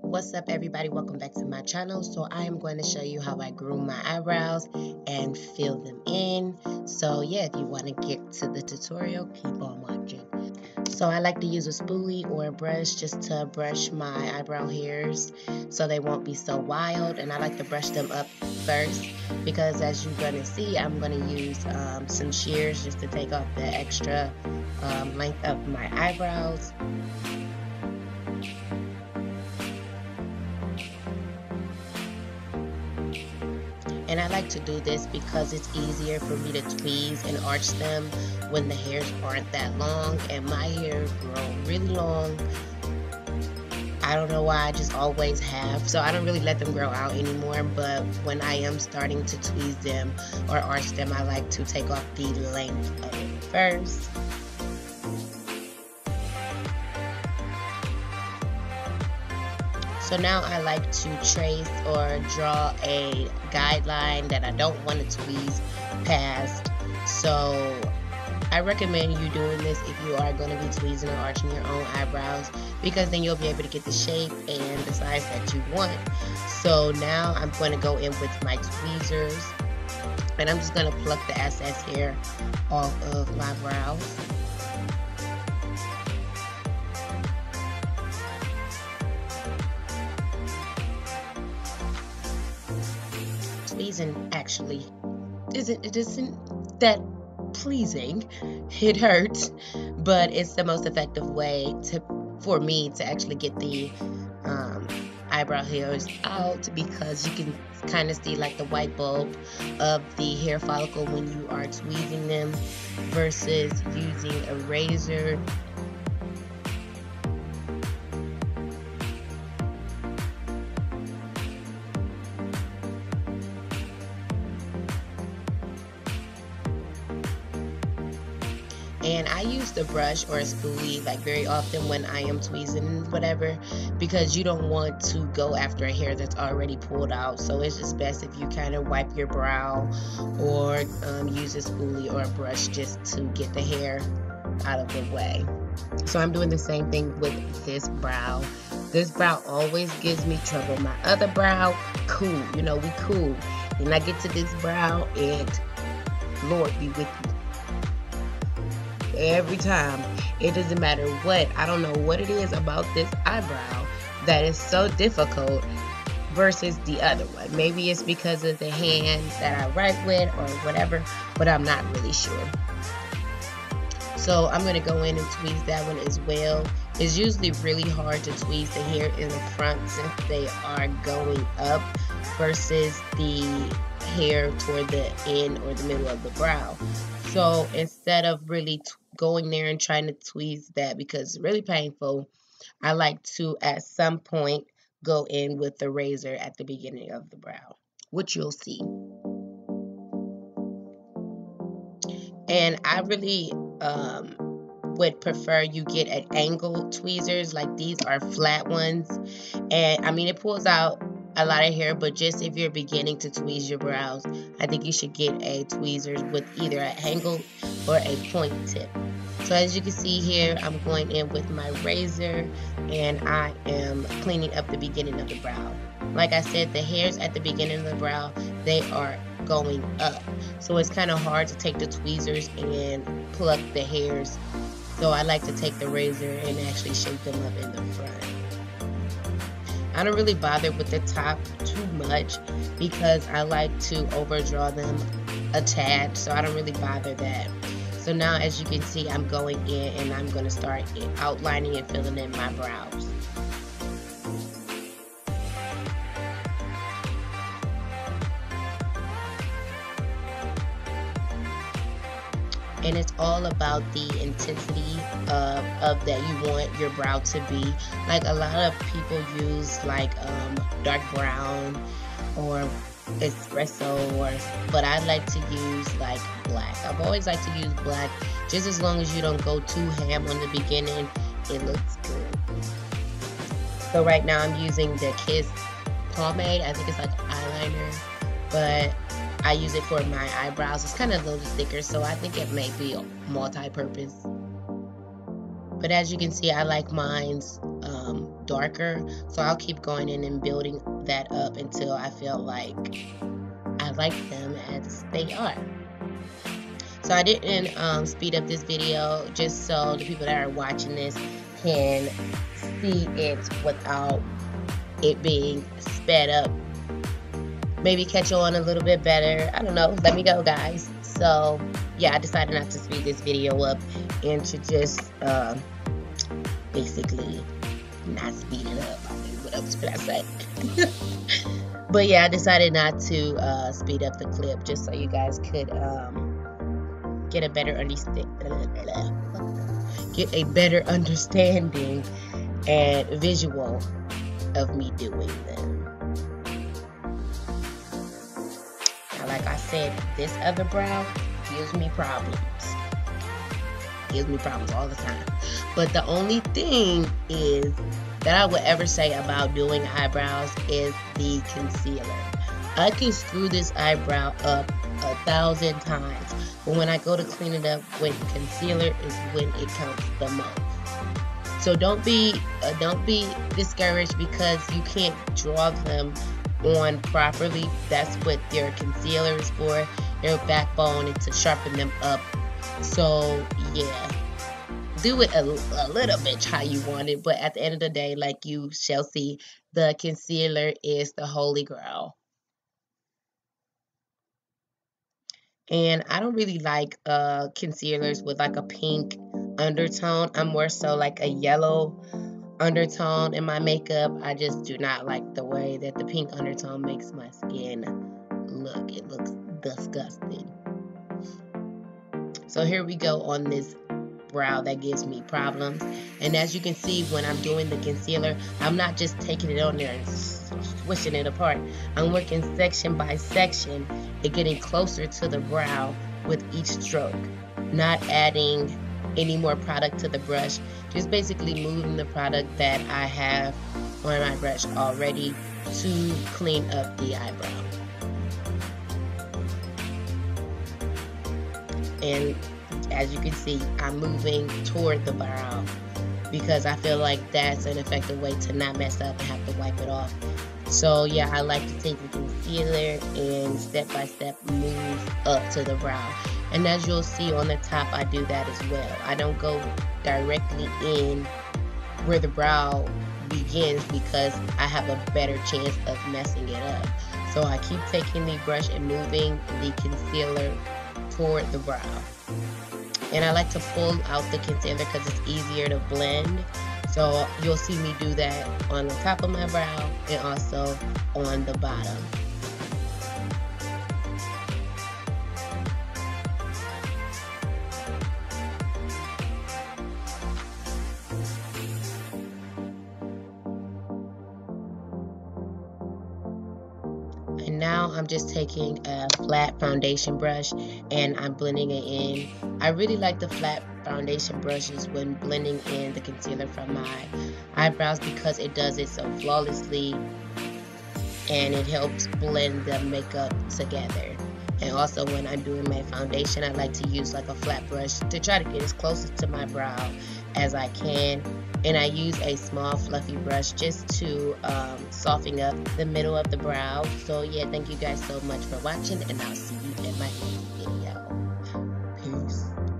What's up, everybody? Welcome back to my channel. So I am going to show you how I groom my eyebrows and fill them in. So yeah, if you want to get to the tutorial, keep on watching. So I like to use a spoolie or a brush just to brush my eyebrow hairs so they won't be so wild, and I like to brush them up first because, as you're going to see, I'm going to use some shears just to take off the extra length of my eyebrows. And I like to do this because it's easier for me to tweeze and arch them when the hairs aren't that long, and my hair grow really long. I don't know why, I just always have, so I don't really let them grow out anymore, but when I am starting to tweeze them or arch them, I like to take off the length of it first. So now I like to trace or draw a guideline that I don't want to tweeze past. So I recommend you doing this if you are going to be tweezing or arching your own eyebrows, because then you'll be able to get the shape and the size that you want. So now I'm going to go in with my tweezers, and I'm just going to pluck the excess hair off of my brows. Tweezing actually isn't that pleasing. It hurts, but it's the most effective way for me to actually get the eyebrow hairs out, because you can kind of see like the white bulb of the hair follicle when you are tweezing them versus using a razor. And I use the brush or a spoolie like very often when I am tweezing whatever, because you don't want to go after a hair that's already pulled out. So it's just best if you kind of wipe your brow or use a spoolie or a brush just to get the hair out of the way. So I'm doing the same thing with this brow. This brow always gives me trouble. My other brow, cool, you know, we cool. And I get to this brow and Lord be with me. Every time, it doesn't matter what, I don't know what it is about this eyebrow that is so difficult versus the other one. Maybe it's because of the hands that I write with or whatever, but I'm not really sure. So I'm going to go in and tweeze that one as well. It's usually really hard to tweeze the hair in the front since they are going up versus the hair toward the end or the middle of the brow. So instead of really going there and trying to tweeze that, because it's really painful, I like to at some point go in with the razor at the beginning of the brow, which you'll see. And I really would prefer you get an angled tweezers. Like these are flat ones, and I mean it pulls out a lot of hair, but just if you're beginning to tweeze your brows, I think you should get a tweezers with either an angle or a point tip. So as you can see here, I'm going in with my razor and I am cleaning up the beginning of the brow. Like I said, the hairs at the beginning of the brow, they are going up, so it's kind of hard to take the tweezers and pluck the hairs. So I like to take the razor and actually shape them up in the front. I don't really bother with the top too much because I like to overdraw them a tad, so I don't really bother that. So now as you can see, I'm going in and I'm going to start outlining and filling in my brows. And it's all about the intensity of that you want your brow to be. Like a lot of people use like dark brown or espresso, but I like to use like black. I've always liked to use black, just as long as you don't go too ham on the beginning, it looks good. So right now I'm using the Kiss Pomade. I think it's like eyeliner, but I use it for my eyebrows. It's kind of a little thicker, so I think it may be multi-purpose. But as you can see, I like mine's darker. So I'll keep going in and building that up until I feel like I like them as they are. So I didn't speed up this video just so the people that are watching this can see it without it being sped up. Maybe catch on a little bit better. I don't know. Let me go, guys. So yeah, I decided not to speed this video up and to just basically not speed it up. I mean, what else could I say? But yeah, I decided not to speed up the clip just so you guys could get a better understanding and visual of me doing them. Now, like I said, this other brow gives me problems. Gives me problems all the time. But the only thing is that I would ever say about doing eyebrows is the concealer. I can screw this eyebrow up 1,000 times, but when I go to clean it up with concealer is when it counts the most. So don't be discouraged because you can't draw them on properly. That's what their concealer is for. Their backbone is to sharpen them up. So yeah, do it a little bit how you want it, but at the end of the day, like you shall see, the concealer is the holy grail. And I don't really like concealers with like a pink undertone. I'm more so like a yellow undertone in my makeup. I just do not like the way that the pink undertone makes my skin look. It looks disgusting. So here we go on this brow that gives me problems. And as you can see, when I'm doing the concealer, I'm not just taking it on there and swishing it apart. I'm working section by section and getting closer to the brow with each stroke, not adding any more product to the brush, just basically moving the product that I have on my brush already to clean up the eyebrow. And as you can see, I'm moving toward the brow because I feel like that's an effective way to not mess up and have to wipe it off. So yeah, I like to take the concealer and step by step move up to the brow. And as you'll see on the top, I do that as well. I don't go directly in where the brow begins because I have a better chance of messing it up. So I keep taking the brush and moving the concealer toward the brow. And I like to pull out the concealer because it's easier to blend. So you'll see me do that on the top of my brow and also on the bottom. And now I'm just taking a flat foundation brush and I'm blending it in. I really like the flat foundation brushes when blending in the concealer from my eyebrows because it does it so flawlessly and it helps blend the makeup together. And also when I'm doing my foundation, I like to use like a flat brush to try to get as close to my brow as I can. And I use a small fluffy brush just to soften up the middle of the brow. So yeah, thank you guys so much for watching and I'll see you in my next